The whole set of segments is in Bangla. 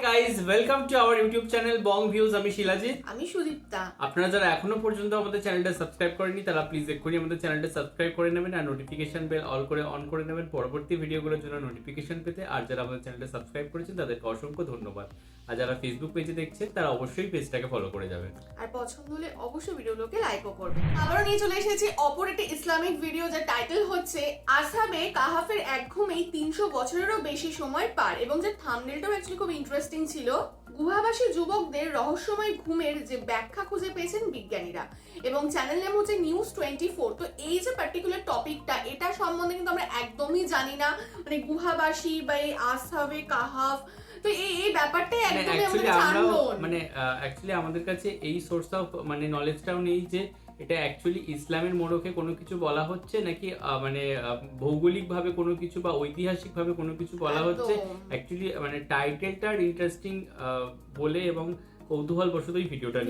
Guys, welcome to our YouTube channel Bong views. আমি শিলাজিৎ, আমি সুদীপ্তা। আপনারা যারা এখনো পর্যন্ত আমাদের চ্যানেলটা সাবস্ক্রাইব করেনি তারা প্লিজ এক্ষুনি আমাদের চ্যানেলটা সাবস্ক্রাইব করে নেবেন আর নোটিফিকেশন বেল অন করে নেবেন পরবর্তী ভিডিওগুলোর জন্য নোটিফিকেশন পেতে। আর যারা আমাদের চ্যানেলটা সাবস্ক্রাইব করেছেন তাদেরকে অসংখ্য ধন্যবাদ। আর যারা ফেসবুক পেজে দেখছেন তারা অবশ্যই পেজটাকে ফলো করে যাবেন আর পছন্দ হলে অবশ্যই ভিডিওগুলোকে লাইকও করবেন। আবারও নিয়ে চলে এসেছি অপর একটি ইসলামিক ভিডিও, যার টাইটেল হচ্ছে আসহাবে কাহাফের এক ঘুমেই 300 বছরেরও বেশি সময় পার, এবং যে থাম্বনেলটাও অ্যাকচুয়ালি খুব ইন্টারেস্টিং ছিল। গুহাবাসী যুবকদের রহস্যময় ঘুমের যে ব্যাখ্যা খুঁজে পেয়েছেন বিজ্ঞানীরা, এবং চ্যানেল নেম হচ্ছে নিউজ 24। তো এই যে পার্টিকুলার টপিকটা, এটা সম্বন্ধে কিন্তু আমরা একদমই জানি না, মানে গুহাবাসী বা এই আসহাবে কাহাফ, তো এই ব্যাপারটাই একদমই আমাদের জানবো মানে অ্যাকচুয়ালি আমাদের কাছে এই সোর্স অফ মানে নলেজটাও নেই যে এটা অ্যাকচুয়ালি ইসলামের মোড়কে কোনো কিছু বলা হচ্ছে নাকি মানে ভৌগোলিকভাবে কোনো কিছু বা ঐতিহাসিকভাবে কোনো কিছু বলা হচ্ছে। অ্যাকচুয়ালি মানে টাইটেলটা ইন্টারেস্টিং বলে এবং কৌতূহল বশতই ভিডিওটা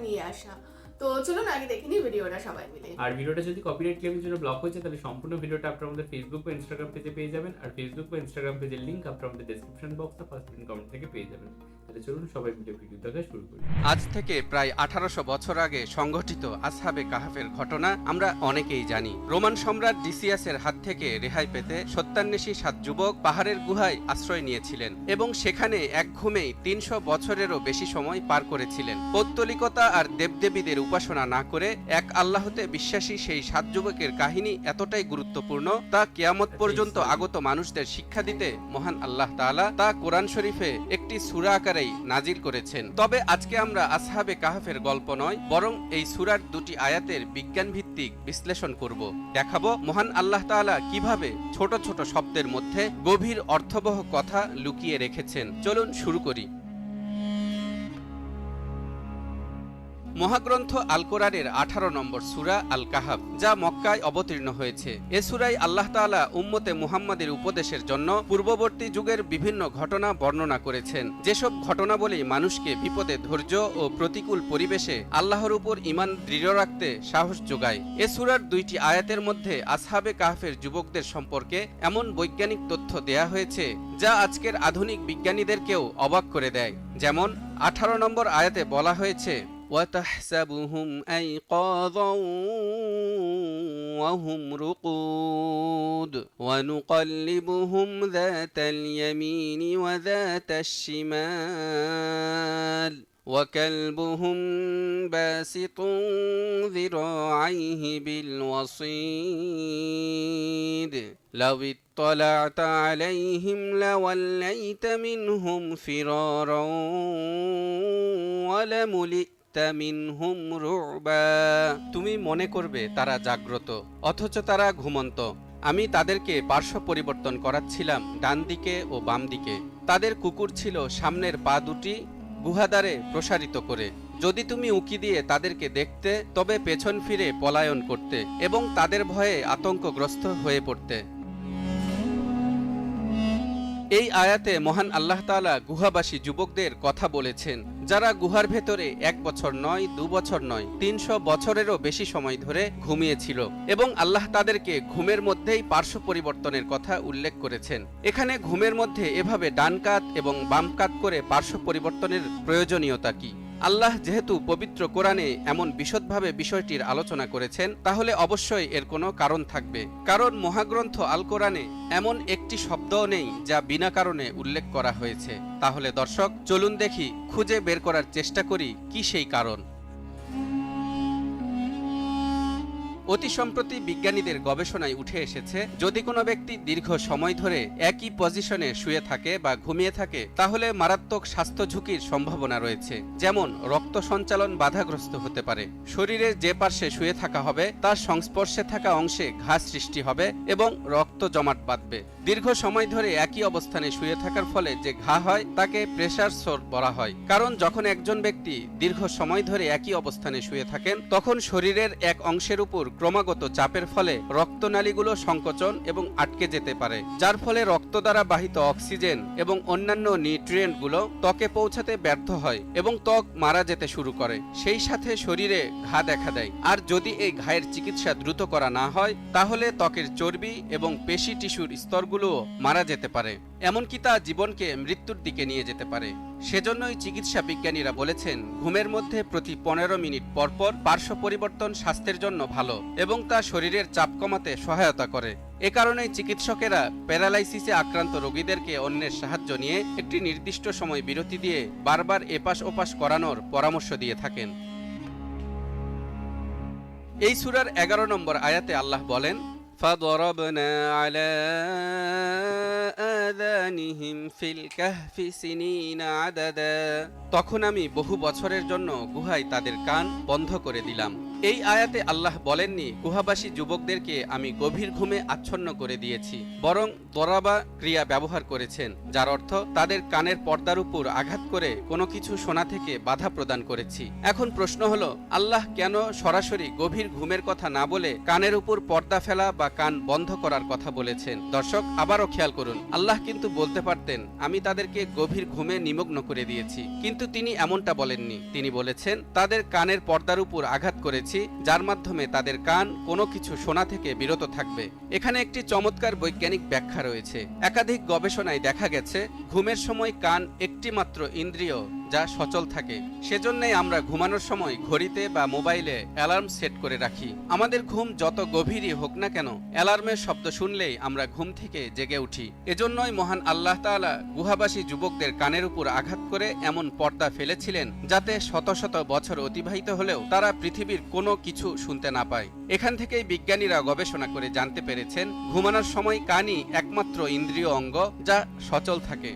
নিয়ে আসা। তো চলুন আগে দেখে নিই ভিডিওটা সবাই মিলে। আর ভিডিওটা যদি কপিরাইট ক্লেমের জন্য ব্লক হয়েছে তাহলে সম্পূর্ণ ভিডিওটা আপনারা আমাদের ফেসবুক বা ইনস্টাগ্রাম পেজে পেয়ে যাবেন। আর ফেসবুক বা ইনস্টাগ্রাম পেজের লিংক আপনারা আমাদের ডেসক্রিপশন বক্স বা ফার্স্ট পিন কমেন্ট থেকে পেয়ে যাবেন। তাহলে চলুন সবাই ভিডিও দেখা শুরু করি। আজ থেকে প্রায় 1800 বছর আগে সংঘটিত আসহাবে কাহাফের ঘটনা আমরা অনেকেই জানি। রোমান সম্রাট ডিসিয়াসের হাত থেকে রেহাই পেতে সত্যান্বেষী 7 যুবক পাহাড়ের গুহায় আশ্রয় নিয়েছিলেন এবং সেখানে এক ঘুমেই 300 বছরেরও বেশি সময় পার করেছিলেন। পৌত্তলিকতা আর দেবদেবীদের উপাসনা না করে এক আল্লাহতে বিশ্বাসী সেই 7 যুবকের কাহিনী এতটাই গুরুত্বপূর্ণ তা কিয়ামত পর্যন্ত আগত মানুষদের শিক্ষা দিতে মহান আল্লাহ তাআলা তা কোরআন শরীফে একটি সূরা আকারেই নাজিল করেছেন। তবে আজকে আমরা আসহাবে কাহাফের গল্প নয়, বরং এই সূরার দুটি আয়াতের বিজ্ঞান ভিত্তিক বিশ্লেষণ করব। দেখাবো মহান আল্লাহ তাআলা কিভাবে ছোট ছোট শব্দের মধ্যে গভীর অর্থবহ কথা লুকিয়ে রেখেছেন। চলুন শুরু করি। মহাগ্রন্থ আল কোরআনের 18 নম্বর সূরা আল কাহাফ, যা মক্কায় অবতীর্ণ হয়েছে। এ সূরায় আল্লাহ তাআলা উম্মতে মুহাম্মাদের উপদেশের জন্য পূর্ববর্তী যুগের বিভিন্ন ঘটনা বর্ণনা করেছেন, যেসব ঘটনাবলী মানুষকে বিপদে ধৈর্য ও প্রতিকূল পরিবেশে আল্লাহর উপর ঈমান দৃঢ় রাখতে সাহস যোগায়। এ সূরার 2টি আয়াতের মধ্যে আসহাবে কাহাফের যুবকদের সম্পর্কে এমন বৈজ্ঞানিক তথ্য দেয়া হয়েছে যা আজকের আধুনিক বিজ্ঞানীদেরকেও অবাক করে দেয়। যেমন 18 নম্বর আয়াতে বলা হয়েছে, وَتَحْسَبُهُمْ أَيْقَاظًا وَهُمْ رُقُودٌ وَنُقَلِّبُهُمْ ذَاتَ الْيَمِينِ وَذَاتَ الشِّمَالِ وَكَلْبُهُمْ بَاسِطٌ ذِرَاعَيْهِ بِالْوَصِيدِ لَوِ اطَّلَعْتَ عَلَيْهِمْ لَوَلَّيْتَ مِنْهُمْ فِرَارًا وَلَمُلِئْتَ মিনহুম রুবা। তুমি মনে করবে তারা জাগ্রত, অথচ তারা ঘুমন্ত। আমি তাদেরকে পার্শ্ব পরিবর্তন করাচ্ছিলাম ডান দিকে ও বাম দিকে। তাদের কুকুর ছিল সামনের পা দুটি গুহাদ্বারে প্রসারিত করে। যদি তুমি উঁকি দিয়ে তাদেরকে দেখতে তবে পেছন ফিরে পলায়ন করতে এবং তাদের ভয়ে আতঙ্কগ্রস্ত হয়ে পড়তে। এই আয়াতে মহান আল্লাহ তাআলা গুহাবাসী যুবকদের কথা বলেছেন, যারা গুহার ভেতরে 1 বছর নয়, 2 বছর নয়, 300 বছরেরও বেশি সময় ধরে ঘুমিয়েছিল এবং আল্লাহ তাদেরকে ঘুমের মধ্যেই পার্শ্ব পরিবর্তনের কথা উল্লেখ করেছেন। এখানে ঘুমের মধ্যে এভাবে ডান কাত এবং বাম কাত করে পার্শ্ব পরিবর্তনের প্রয়োজনীয়তা কি? আল্লাহ যেহেতু পবিত্র কোরআনে এমন বিশদভাবে বিষয়টির আলোচনা করেছেন, তাহলে অবশ্যই এর কোনো কারণ থাকবে। কারণ মহাগ্রন্থ আল কোরআনে এমন একটি শব্দও নেই যা বিনা কারণে উল্লেখ করা হয়েছে। তাহলে দর্শক, চলুন দেখি, খুঁজে বের করার চেষ্টা করি কি সেই কারণ। অতি সম্প্রতি বিজ্ঞানীদের গবেষণায় উঠে এসেছে, যদি কোনো ব্যক্তি দীর্ঘ সময় ধরে একই পজিশনে শুয়ে থাকে বা ঘুমিয়ে থাকে তাহলে মারাত্মক স্বাস্থ্য ঝুঁকির সম্ভাবনা রয়েছে। যেমন রক্ত সঞ্চালন বাধাগ্রস্ত হতে পারে, শরীরের যে পার্শ্বে শুয়ে থাকা হবে তার সংস্পর্শে থাকা অংশে ঘা সৃষ্টি হবে এবং রক্ত জমাট বাঁধবে। দীর্ঘ সময় ধরে একই অবস্থানে শুয়ে থাকার ফলে যে ঘা হয় তাকে প্রেসার সোর বলা হয়। কারণ যখন একজন ব্যক্তি দীর্ঘ সময় ধরে একই অবস্থানে শুয়ে থাকেন তখন শরীরের এক অংশের উপর ক্রমাগত চাপের ফলে রক্তনালীগুলো সংকোচন এবং আটকে যেতে পারে, যার ফলে রক্ত দ্বারা বাহিত অক্সিজেন এবং অন্যান্য নিউট্রিয়েন্টগুলো ত্বকে পৌঁছাতে ব্যর্থ হয় এবং ত্বক মারা যেতে শুরু করে। সেই সাথে শরীরে ঘা দেখা দেয়। আর যদি এই ঘায়ের চিকিৎসা দ্রুত করা না হয় তাহলে ত্বকের চর্বি এবং পেশি টিস্যুর স্তরগুলো মারা যেতে পারে, এমনকি তা জীবনকে মৃত্যুর দিকে নিয়ে যেতে পারে। সেজন্যই চিকিৎসা বিজ্ঞানীরা বলেছেন ঘুমের মধ্যে প্রতি 15 মিনিট পরপর পার্শ্ব পরিবর্তন স্বাস্থ্যের জন্য ভালো এবং তা শরীরের চাপ কমাতে সহায়তা করে। এ কারণেই চিকিৎসকেরা প্যারালাইসিসে আক্রান্ত রোগীদেরকে অন্যের সাহায্য নিয়ে একটি নির্দিষ্ট সময় বিরতি দিয়ে বারবার এপাশ ওপাশ করানোর পরামর্শ দিয়ে থাকেন। এই সূরার 11 নম্বর আয়াতে আল্লাহ বলেন, فَضَرَبْنَا عَلَى آذَانِهِمْ فِي الْكَهْفِ سِنِينَ عَدَدًا। তখন আমি বহু বছরের জন্য গুহায় তাদের কান বন্ধ করে দিলাম। এই আয়াতে আল্লাহ বলেননি গুহাবাসী যুবকদেরকে আমি গভীর ঘুমে আচ্ছন্ন করে দিয়েছি, বরং দরাবা ক্রিয়া ব্যবহার করেছেন, যার অর্থ তাদের কানের পর্দার উপর আঘাত করে কোনো কিছু শোনা থেকে বাধা প্রদান করেছি। এখন প্রশ্ন হলো, আল্লাহ কেন সরাসরি গভীর ঘুমের কথা না বলে কানের উপর পর্দা ফেলা বা কান বন্ধ করার কথা বলেছেন? দর্শক, আবারও খেয়াল করুন, আল্লাহ কিন্তু বলতে পারতেন আমি তাদেরকে গভীর ঘুমে নিমগ্ন করে দিয়েছি, কিন্তু তিনি এমনটা বলেননি। তিনি বলেছেন তাদের কানের পর্দার উপর আঘাত করেছি, যার মাধ্যমে তাদের কান কোনো কিছু শোনা থেকে বিরত থাকবে। এখানে একটি চমৎকার বৈজ্ঞানিক ব্যাখ্যা রয়েছে। একাধিক গবেষণায় দেখা গেছে ঘুমের সময় কান একটি মাত্র ইন্দ্রিয় যা সচল থাকে। সেজন্যই আমরা ঘুমানোর সময় ঘড়িতে বা মোবাইলে অ্যালার্ম সেট করে রাখি। আমাদের ঘুম যত গভীরই হোক না কেন, অ্যালার্মের শব্দ শুনলেই আমরা ঘুম থেকে জেগে উঠি। এজন্যই মহান আল্লাহ তাআলা গুহাবাসী যুবকদের কানের উপর আঘাত করে এমন পর্দা ফেলেছিলেন যাতে শত শত বছর অতিবাহিত হলেও তারা পৃথিবীর কোনো কিছু শুনতে না পায়। এখান থেকেই বিজ্ঞানীরা গবেষণা করে জানতে পেরেছেন ঘুমানোর সময় কানই একমাত্র ইন্দ্রিয় অঙ্গ যা সচল থাকে।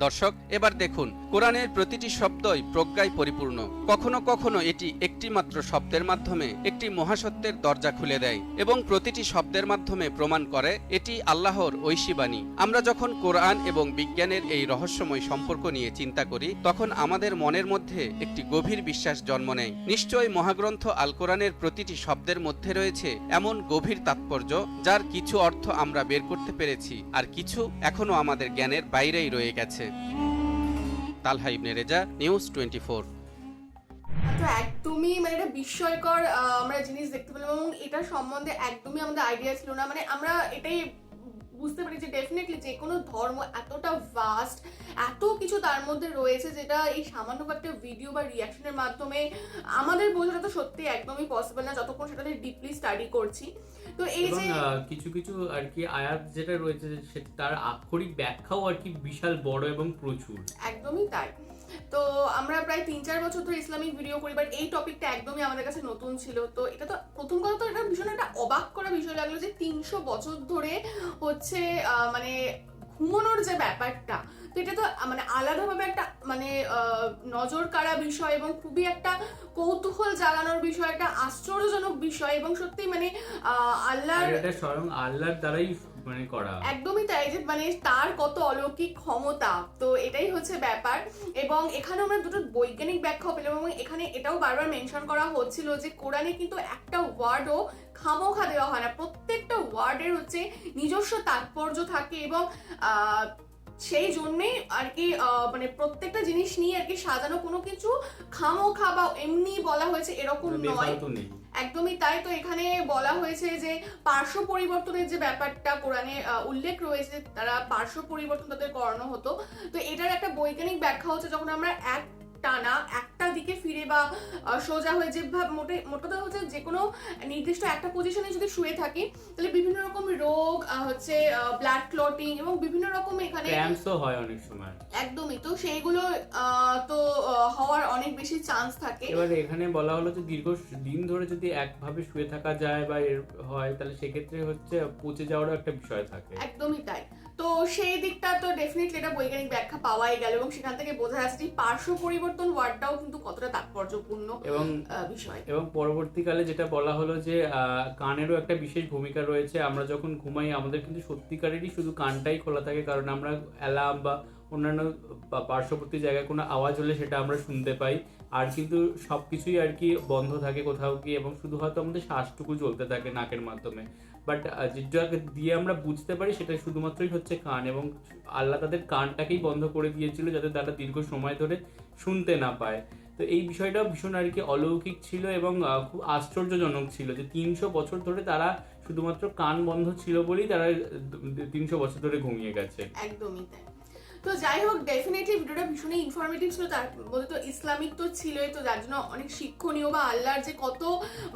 দর্শক, এবার দেখুন কোরআনের প্রতিটি শব্দই প্রজ্ঞায় পরিপূর্ণ। কখনো কখনো এটি একটি মাত্র শব্দের মাধ্যমে একটি মহাসত্যের দরজা খুলে দেয় এবং প্রতিটি শব্দের মাধ্যমে প্রমাণ করে এটি আল্লাহর ঐশী বাণী। আমরা যখন কোরআন এবং বিজ্ঞানের এই রহস্যময় সম্পর্ক নিয়ে চিন্তা করি, তখন আমাদের মনের মধ্যে একটি গভীর বিশ্বাস জন্ম নেয়। নিশ্চয়ই মহাগ্রন্থ আল কোরআনের প্রতিটি শব্দের মধ্যে রয়েছে এমন গভীর তাৎপর্য যার কিছু অর্থ আমরা বের করতে পেরেছি, আর কিছু এখনো আমাদের জ্ঞানের বাইরেই রয়ে গেছে। তালহা ইবনে রেজা, নিউজ 24। তো একদমই একটা বিস্ময়কর আমরা জিনিস দেখতে পেলাম এবং এটার সম্বন্ধে একদমই আমাদের আইডিয়া ছিল না। আমরা এটাই বুঝতে পারি যে ডেফিনেটলি যে কোনো ধর্ম এতটা ভাস্ট, এত কিছু তার মধ্যে রয়েছে যেটা এই সামান্য একটা ভিডিও বা রিয়াকশনের মাধ্যমে আমাদের বোঝাটা তো সত্যি একদমই পসিবল না যতক্ষণ সেটাতে ডিপলি স্টাডি করছি। তো এই যে কিছু কিছু আর কি আয়াত যেটা রয়েছে তার আক্ষরিক ব্যাখ্যাও আর কি বিশাল বড় এবং প্রচুর। একদমই তাই। তো আমরা প্রায় 3-4 বছর ধরে ইসলামিক ভিডিও করি, বাট এই টপিকটা একদমই আমাদের কাছে নতুন ছিল। তো এটা তো প্রথম কথা তো এটা ভীষণ একটা অবাক করা বিষয় লাগলো যে 300 বছর ধরে হচ্ছে মানে ঘুমানোর যে ব্যাপারটা, তো এটা তো মানে আলাদাভাবে একটা মানে নজর কাড়া বিষয় এবং খুবই একটা কৌতূহল জাগানোর বিষয়, একটা আশ্চর্যজনক বিষয় এবং সত্যি মানে এটা স্বয়ং আল্লাহর দ্বারাই মানে করা। একদমই তাই, যে মানে তার কত অলৌকিক ক্ষমতা। তো এটাই হচ্ছে ব্যাপার। এবং এখানে আমরা দুটো বৈজ্ঞানিক ব্যাখ্যা পেলাম এবং এখানে এটাও বারবার মেনশন করা হচ্ছিল যে কোরআনে কিন্তু একটা ওয়ার্ডও খামোখা দেওয়া হয় না, প্রত্যেকটা ওয়ার্ডের হচ্ছে নিজস্ব তাৎপর্য থাকে এবং সেই জন্যই আর কি মানে প্রত্যেকটা জিনিস নিয়ে আর কি সাজানো, কোনো কিছু খামোখা বা এমনি বলা হয়েছে এরকম নয়। একদমই তাই। তো এখানে বলা হয়েছে যে পার্শ্ব পরিবর্তনের যে ব্যাপারটা কোরআনে উল্লেখ রয়েছে, তারা পার্শ্ব পরিবর্তন তাদের করানো হতো। তো এটার একটা বৈজ্ঞানিক ব্যাখ্যা হচ্ছে যখন আমরা টানা একটা দিকে ফিরে বা সোজা হয়ে যে মোটটা হচ্ছে যে কোনো নির্দিষ্ট একটা পজিশনে যদি শুয়ে থাকি তাহলে বিভিন্ন রকম রোগ হচ্ছে ব্লাড ক্লটিং এবং বিভিন্ন রকম এখানে ক্র্যাম্পসও হয় অনেক সময়। একদমই। তো সেইগুলো তো হওয়ার অনেক বেশি চান্স থাকে। এবার এখানে বলা হলো যে দীর্ঘ দিন ধরে যদি একভাবে শুয়ে থাকা যায় বা হয় তাহলে সেক্ষেত্রে হচ্ছে পচে যাওয়ারও একটা বিষয় থাকে। একদমই তাই। তো সেই দিকটা তো ডেফিনেটলি এটা বৈজ্ঞানিক ব্যাখ্যা পাওয়াই গেল এবং সেখান থেকে বোঝা যাচ্ছে যে পার্শ্ব পরিবর্তন ওয়ার্ডটাও কিন্তু কতটা তাৎপর্যপূর্ণ এবং বিষয়। এবং পরবর্তীকালে যেটা বলা হলো যে কানেরও একটা বিশেষ ভূমিকা রয়েছে। আমরা যখন ঘুমাই আমাদের কিন্তু সত্যিকারেরই শুধু কানটাই খোলা থাকে, কারণ আমরা অ্যালার্ম বা অন্যান্য পার্শ্ববর্তী জায়গায় কোনো আওয়াজ হলে সেটা আমরা শুনতে পাই, আর কিন্তু সবকিছুই আর কি বন্ধ থাকে কোথাও কি, এবং শুধু হয়তো আমাদের শ্বাসটুকু চলতে থাকে নাকের মাধ্যমে। বাট যেটা দিয়ে আমরা বুঝতে পারি সেটা শুধুমাত্রই হচ্ছে কান, এবং আল্লাহ তাদের কানটাকেই বন্ধ করে দিয়েছিল যাতে তারা দীর্ঘ সময় ধরে শুনতে না পায়। তো এই বিষয়টা ভীষণ আর কি অলৌকিক ছিল এবং খুব আশ্চর্যজনক ছিল যে 300 বছর ধরে তারা শুধুমাত্র কান বন্ধ ছিল বলেই তারা 300 বছর ধরে ঘুমিয়ে গেছে। একদমই তাই। তো যাই হোক, ডেফিনেটলি ভিডিওটা ভীষণই ইনফরমেটিভ ছিল, তার মধ্যে তো ইসলামিক তো ছিলই, তো যার জন্য অনেক শিক্ষণীয় বা আল্লাহর যে কত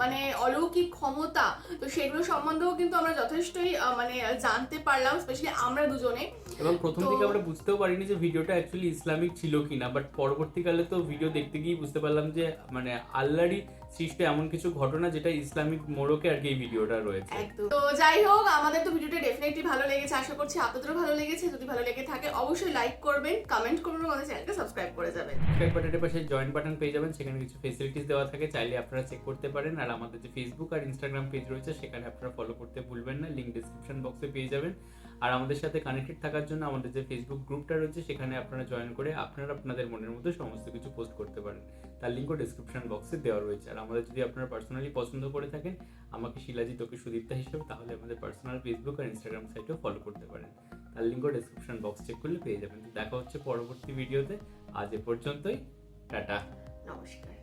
মানে অলৌকিক ক্ষমতা, তো সেগুলো সম্বন্ধেও কিন্তু আমরা যথেষ্টই মানে জানতে পারলাম, স্পেশালি আমরা দুজনে। এবং প্রথম থেকে আমরা বুঝতেও পারিনি যে ভিডিওটা অ্যাকচুয়ালি ইসলামিক ছিল কিনা, বাট পরবর্তীকালে তো ভিডিও দেখতে গিয়ে বুঝতে পারলাম যে মানে আল্লাহরই সৃষ্ট এমন কিছু ঘটনা যেটা ইসলামিক মোড়কে আর কি এই ভিডিওটা রয়েছে। একদম। তো যাই হোক, আমাদের তো ভিডিওটা ডেফিনেটলি ভালো লেগেছে, আশা করছি আপনাদেরও ভালো লেগেছে। যদি ভালো লেগে থাকে অবশ্যই লাইক করবেন, কমেন্ট করবেন, আমাদের চ্যানেলকে সাবস্ক্রাইব করে যাবেন। সাবস্ক্রাইব বাটনের পাশে জয়েন বাটন পেয়ে যাবেন, সেখানে কিছু ফেসিলিটিস দেওয়া থাকে, চাইলে আপনারা চেক করতে পারেন। আর আমাদের যে ফেসবুক আর ইনস্টাগ্রাম পেজ রয়েছে সেখানে আপনারা ফলো করতে ভুলবেন না, লিংক ডেসক্রিপশন বক্সে পেয়ে যাবেন। আর আমাদের সাথে কানেক্টেড থাকার জন্য আমাদের যে ফেসবুক গ্রুপটা রয়েছে সেখানে আপনারা জয়েন করে আপনারা আপনাদের মনের মতো সমস্ত কিছু পোস্ট করতে পারেন, তার লিঙ্কও ডেসক্রিপশন বক্সে দেওয়া রয়েছে। আর আমাদের যদি আপনারা পার্সোনালি পছন্দ করে থাকেন আমাকে শিলাজিৎ ওকে সুদীপ্তা হিসেবে, তাহলে আমাদের পার্সোনাল ফেসবুক আর ইনস্টাগ্রাম সাইটেও ফলো করতে পারেন, তার লিঙ্কও ডেসক্রিপশন বক্স চেক করলে পেয়ে যাবেন। তো দেখা হচ্ছে পরবর্তী ভিডিওতে, আজ এ পর্যন্তই, টাটা, নমস্কার।